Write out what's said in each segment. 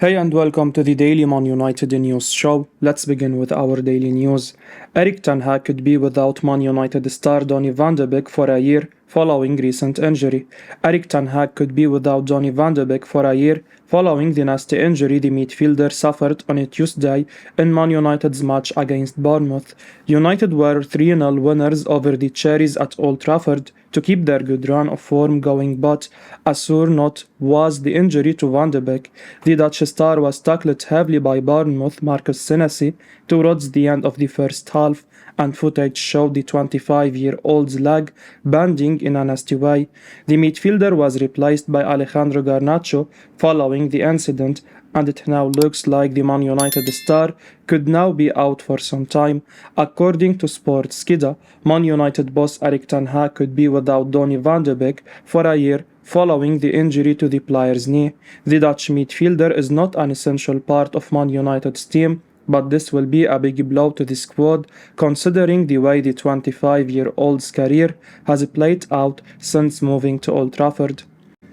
Hey and welcome to the Daily Man United News Show. Let's begin with our daily news. Erik Tanha could be without Man United star Donny van de Beek for a year following recent injury. Erik Tanhaag could be without Donny van de Beek for a year following the nasty injury the midfielder suffered on a Tuesday in Man United's match against Bournemouth. United were 3-0 winners over the Cherries at Old Trafford to keep their good run of form going, but a sore note was the injury to Van de Beek. The Dutch star was tackled heavily by Bournemouth Marcus Senesi towards the end of the first half, and footage showed the 25-year-old's leg bending in a nasty way. The midfielder was replaced by Alejandro Garnacho following the incident, and it now looks like the Man United star could now be out for some time. According to Sportskida, Man United boss Erik Tanhaag could be without Donny van de Beek for a year following the injury to the player's knee. The Dutch midfielder is not an essential part of Man United's team, but this will be a big blow to the squad considering the way the 25-year-old's career has played out since moving to Old Trafford.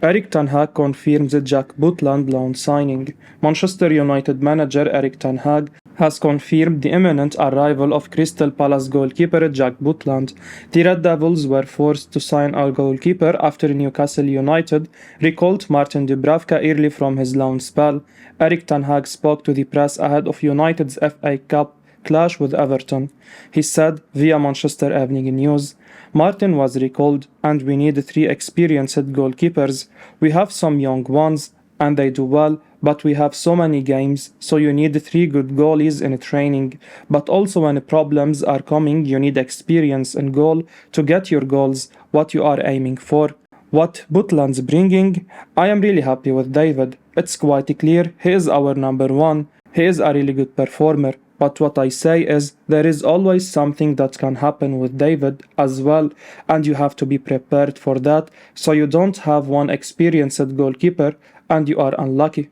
Erik Tanhaag confirms the Jack Butland loan signing. Manchester United manager Erik Tanhaag has confirmed the imminent arrival of Crystal Palace goalkeeper Jack Butland. The Red Devils were forced to sign a goalkeeper after Newcastle United recalled Martin Dubravka early from his loan spell. Erik Tanhaag spoke to the press ahead of United's FA Cup clash with Everton. He said via Manchester Evening News, "Martin was recalled and we need 3 experienced goalkeepers. We have some young ones and they do well, but we have so many games, so you need 3 good goalies in training. But also when problems are coming, you need experience in goal to get your goals, what you are aiming for." What Bootland's bringing? I am really happy with David. It's quite clear he is our number 1. He is a really good performer. But what I say is, there is always something that can happen with David as well, and you have to be prepared for that, so you don't have one experienced goalkeeper and you are unlucky.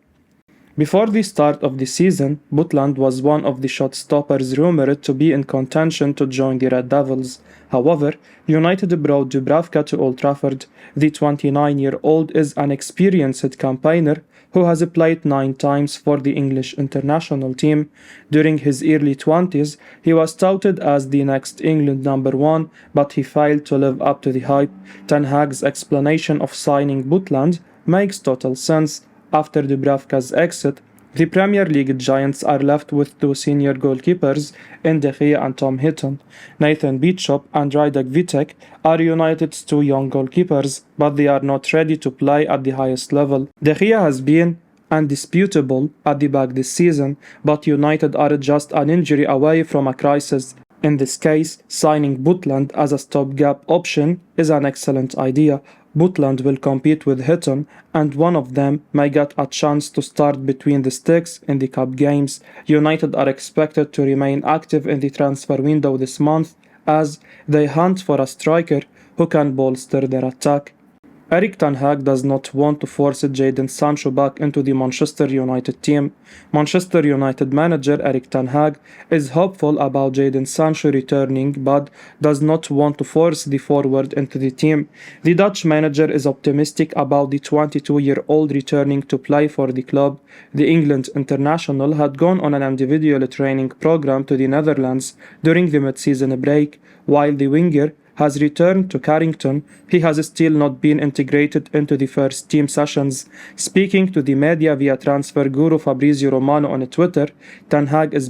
Before the start of the season, Bootland was one of the shot stoppers rumored to be in contention to join the Red Devils. However, United brought Dubravka to Old Trafford. The 29-year-old is an experienced campaigner who has played 9 times for the English international team. During his early 20s, he was touted as the next England number 1, but he failed to live up to the hype. Tanhaag's explanation of signing Bootland makes total sense. After Dubravka's exit, the Premier League giants are left with 2 senior goalkeepers in De Gea and Tom Hinton. Nathan Bishop and Rajdak Vitek are United's 2 young goalkeepers, but they are not ready to play at the highest level. De Gea has been undisputable at the back this season, but United are just an injury away from a crisis. In this case, signing Bootland as a stopgap option is an excellent idea. Bootland will compete with Hinton, and one of them may get a chance to start between the sticks in the cup games. United are expected to remain active in the transfer window this month as they hunt for a striker who can bolster their attack. Erik Tanhaag does not want to force Jadon Sancho back into the Manchester United team. Manchester United manager Erik Tanhaag is hopeful about Jadon Sancho returning but does not want to force the forward into the team. The Dutch manager is optimistic about the 22-year-old returning to play for the club. The England international had gone on an individual training program to the Netherlands during the mid-season break, while the winger has returned to Carrington. He has still not been integrated into the first team sessions. Speaking to the media via transfer guru Fabrizio Romano on Twitter, Tanhaag is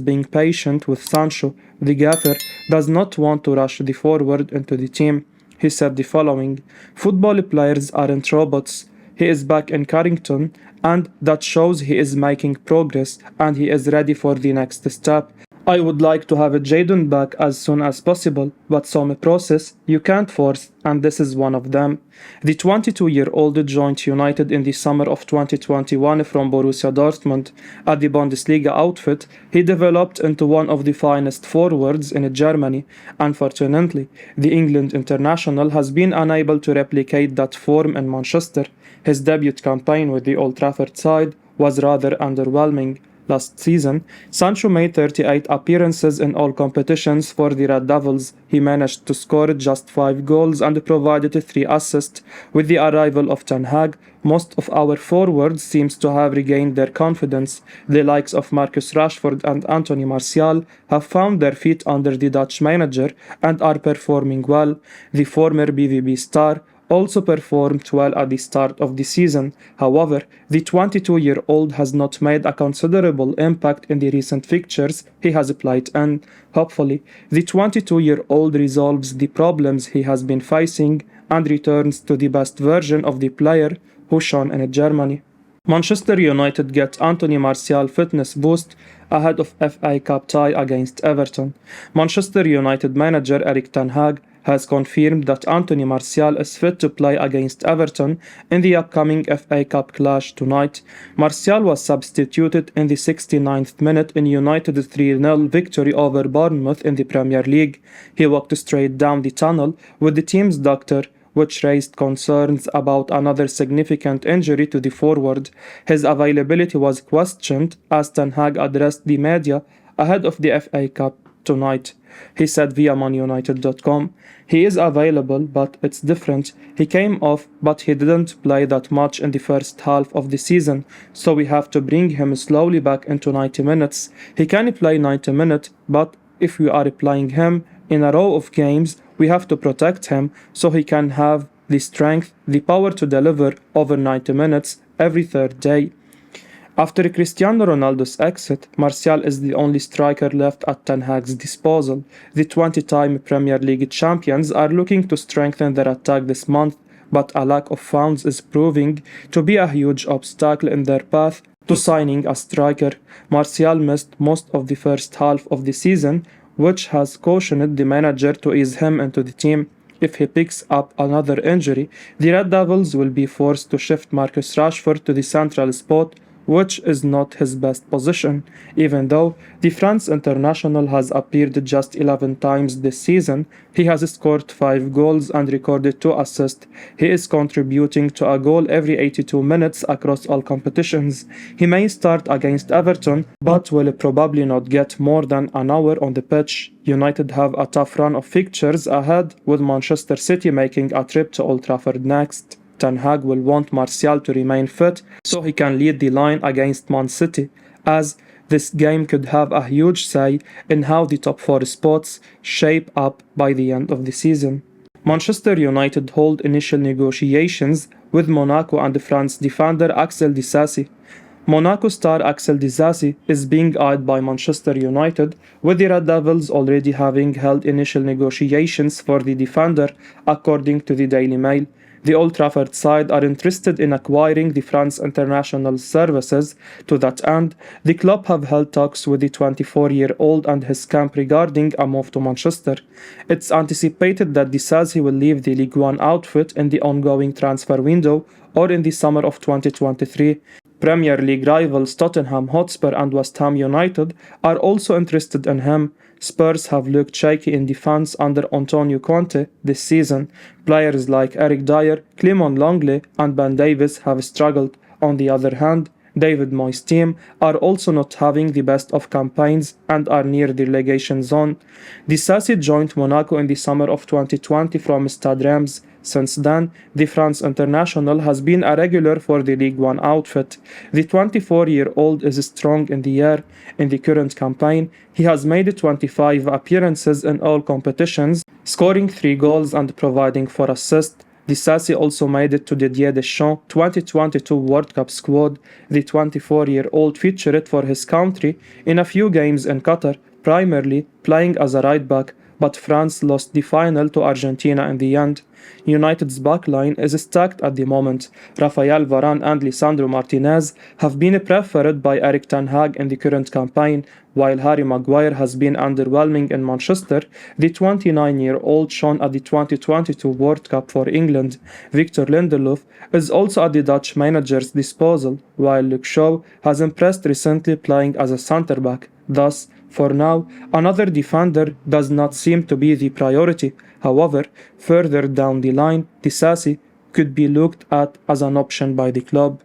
being patient with Sancho. The gaffer does not want to rush the forward into the team. He said the following: "Football players aren't robots. He is back in Carrington, and that shows he is making progress and he is ready for the next step. I would like to have Jadon back as soon as possible, but some process you can't force, and this is one of them." The 22-year-old joined United in the summer of 2021 from Borussia Dortmund. At the Bundesliga outfit, he developed into one of the finest forwards in Germany. Unfortunately, the England international has been unable to replicate that form in Manchester. His debut campaign with the Old Trafford side was rather underwhelming. last season, Sancho made 38 appearances in all competitions for the Red Devils. He managed to score just 5 goals and provided 3 assists. With the arrival of Tanhaag, most of our forwards seems to have regained their confidence. The likes of Marcus Rashford and Anthony Martial have found their feet under the Dutch manager and are performing well. The former BVB star also performed well at the start of the season. However, the 22-year-old has not made a considerable impact in the recent fixtures he has played in. Hopefully, the 22-year-old resolves the problems he has been facing and returns to the best version of the player who shone in Germany. Manchester United get Anthony Martial fitness boost ahead of FA Cup tie against Everton. Manchester United manager Erik Tanhaag has confirmed that Anthony Martial is fit to play against Everton in the upcoming FA Cup clash tonight. Martial was substituted in the 69th minute in United's 3-0 victory over Bournemouth in the Premier League. He walked straight down the tunnel with the team's doctor, which raised concerns about another significant injury to the forward. His availability was questioned as Tanhaag addressed the media ahead of the FA Cup tonight. He said via manunited.com, "He is available, but it's different. He came off, but he didn't play that much in the first half of the season, so we have to bring him slowly back into 90 minutes. He can play 90 minutes, but if we are playing him in a row of games, we have to protect him so he can have the strength, the power to deliver over 90 minutes every third day." After Cristiano Ronaldo's exit, Martial is the only striker left at Tanhaag's disposal. The 20-time Premier League champions are looking to strengthen their attack this month, but a lack of funds is proving to be a huge obstacle in their path to signing a striker. Martial missed most of the first half of the season, which has cautioned the manager to ease him into the team. If he picks up another injury, the Red Devils will be forced to shift Marcus Rashford to the central spot, which is not his best position. Even though the France international has appeared just 11 times this season, he has scored 5 goals and recorded 2 assists. He is contributing to a goal every 82 minutes across all competitions. He may start against Everton, but will probably not get more than an hour on the pitch. United have a tough run of fixtures ahead, with Manchester City making a trip to Old Trafford next. Tanhaag will want Martial to remain fit so he can lead the line against Man City, as this game could have a huge say in how the top 4 spots shape up by the end of the season. Manchester United hold initial negotiations with Monaco and France defender Axel Disasi. Monaco star Axel Disasi is being eyed by Manchester United, with the Red Devils already having held initial negotiations for the defender, according to the Daily Mail. The Old Trafford side are interested in acquiring the France international services. To that end, the club have held talks with the 24-year-old and his camp regarding a move to Manchester. It's anticipated that Disasi will leave the Ligue 1 outfit in the ongoing transfer window or in the summer of 2023. Premier League rivals Tottenham Hotspur and West Ham United are also interested in him. Spurs have looked shaky in defense under Antonio Conte this season. Players like Eric Dyer, Clement Longley and Ben Davies have struggled. On the other hand, David Moyes' team are also not having the best of campaigns and are near the relegation zone. Disasi joined Monaco in the summer of 2020 from Stade Reims. Since then, the France international has been a regular for the Ligue 1 outfit. The 24-year-old is strong in the air. In the current campaign, he has made 25 appearances in all competitions, scoring 3 goals and providing 4 assists. Disasi also made it to Didier Deschamps' 2022 World Cup squad. The 24-year-old featured for his country in a few games in Qatar, primarily playing as a right-back, but France lost the final to Argentina in the end. United's backline is stacked at the moment. Rafael Varane and Lisandro Martinez have been preferred by Erik Tanhaag in the current campaign, while Harry Maguire has been underwhelming in Manchester. The 29-year-old shone at the 2022 World Cup for England. Victor Lindelof is also at the Dutch manager's disposal, while Luke Shaw has impressed recently playing as a centre-back. Thus, for now, another defender does not seem to be the priority. However, further down the line, Disasi could be looked at as an option by the club.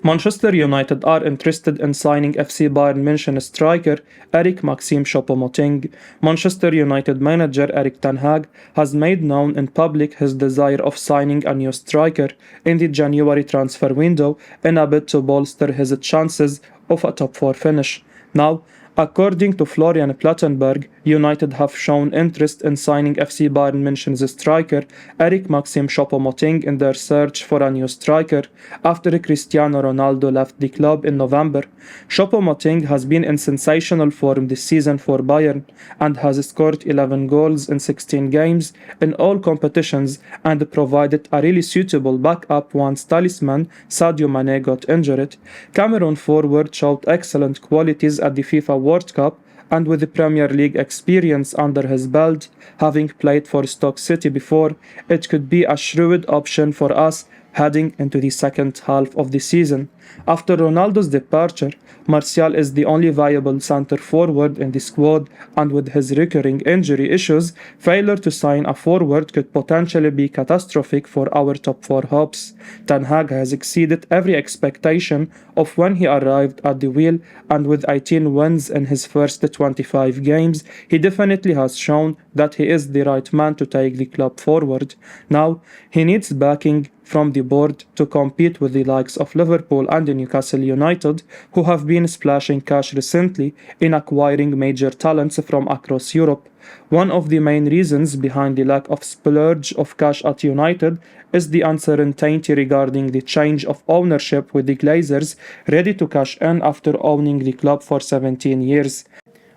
Manchester United are interested in signing FC Bayern Munich striker Erik Maxim Choupo-Moting. Manchester United manager Erik Tanhaag has made known in public his desire of signing a new striker in the January transfer window in a bid to bolster his chances of a top 4 finish. Now, according to Florian Plettenberg, United have shown interest in signing FC Bayern München's striker Erik Maxim Choupo-Moting in their search for a new striker after Cristiano Ronaldo left the club in November. Choupo-Moting has been in sensational form this season for Bayern and has scored 11 goals in 16 games in all competitions and provided a really suitable backup once talisman Sadio Mane got injured. Cameroon forward showed excellent qualities at the FIFA World Cup, and with the Premier League experience under his belt, having played for Stoke City before, it could be a shrewd option for us heading into the second half of the season. After Ronaldo's departure, Martial is the only viable centre forward in the squad, and with his recurring injury issues, failure to sign a forward could potentially be catastrophic for our top 4 hopes. Tanhaag has exceeded every expectation of when he arrived at the wheel, and with 18 wins in his first 25 games, he definitely has shown that he is the right man to take the club forward. Now, he needs backing from the board to compete with the likes of Liverpool and Newcastle United, who have been splashing cash recently in acquiring major talents from across Europe. One of the main reasons behind the lack of splurge of cash at United is the uncertainty regarding the change of ownership, with the Glazers ready to cash in after owning the club for 17 years.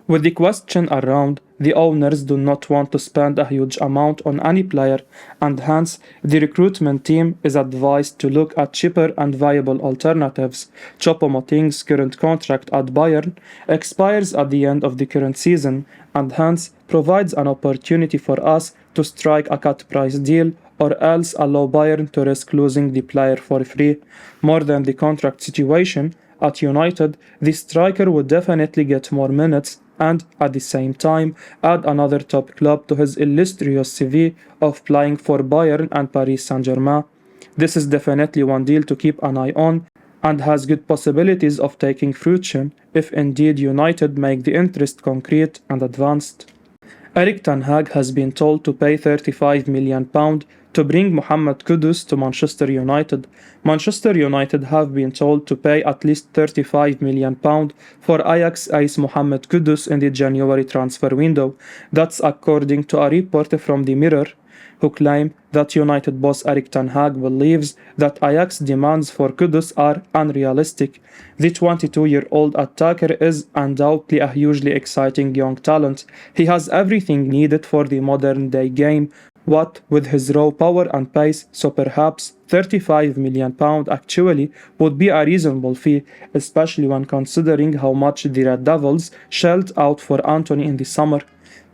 With the question around, the owners do not want to spend a huge amount on any player, and hence the recruitment team is advised to look at cheaper and viable alternatives. Choupo-Moting's current contract at Bayern expires at the end of the current season, and hence provides an opportunity for us to strike a cut price deal or else allow Bayern to risk losing the player for free. More than the contract situation, at United, the striker would definitely get more minutes and, at the same time, add another top club to his illustrious CV of playing for Bayern and Paris Saint-Germain. This is definitely one deal to keep an eye on and has good possibilities of taking fruition if indeed United make the interest concrete and advanced. Erik Tanhaag has been told to pay £35 million to bring Mohammed Kudus to Manchester United. Manchester United have been told to pay at least £35 million for Ajax ace Mohammed Kudus in the January transfer window. That's according to a report from the Mirror, who claim that United boss Erik Tanhaag believes that Ajax demands for Kudus are unrealistic. The 22-year-old attacker is undoubtedly a hugely exciting young talent. He has everything needed for the modern-day game, what with his raw power and pace, so perhaps £35 million actually would be a reasonable fee, especially when considering how much the Red Devils shelled out for Antony in the summer.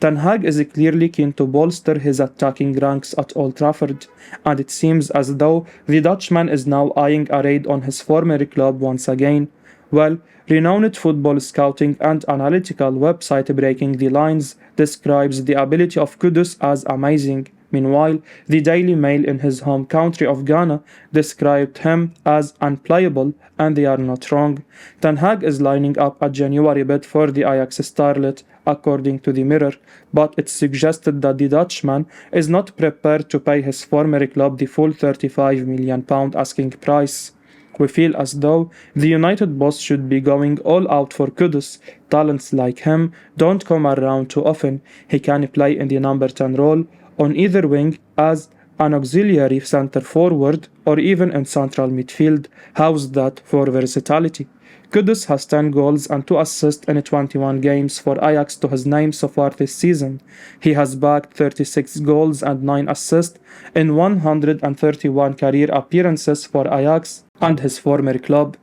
Tanhaag is clearly keen to bolster his attacking ranks at Old Trafford, and it seems as though the Dutchman is now eyeing a raid on his former club once again. Well, renowned football scouting and analytical website Breaking the Lines describes the ability of Kudus as amazing. Meanwhile, the Daily Mail in his home country of Ghana described him as unplayable, and they are not wrong. Tanhaag is lining up a January bid for the Ajax starlet, according to the Mirror, but it's suggested that the Dutchman is not prepared to pay his former club the full £35 million asking price. We feel as though the United boss should be going all out for Kudus. Talents like him don't come around too often. He can play in the number 10 role, on either wing as an auxiliary centre forward, or even in central midfield. How's that for versatility? Kudus has 10 goals and 2 assists in 21 games for Ajax to his name so far this season. He has bagged 36 goals and 9 assists in 131 career appearances for Ajax and his former club.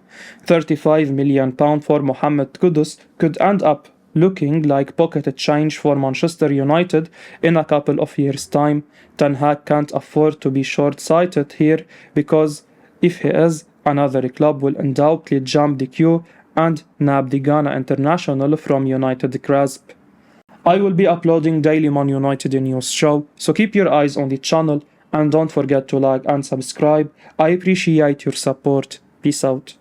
£35 million for Mohammed Kudus could end up looking like pocket change for Manchester United in a couple of years' time. Tanhaag can't afford to be short-sighted here, because if he is, another club will undoubtedly jump the queue and nab the Ghana international from United grasp. I will be uploading daily Man United news show, so keep your eyes on the channel and don't forget to like and subscribe. I appreciate your support. Peace out.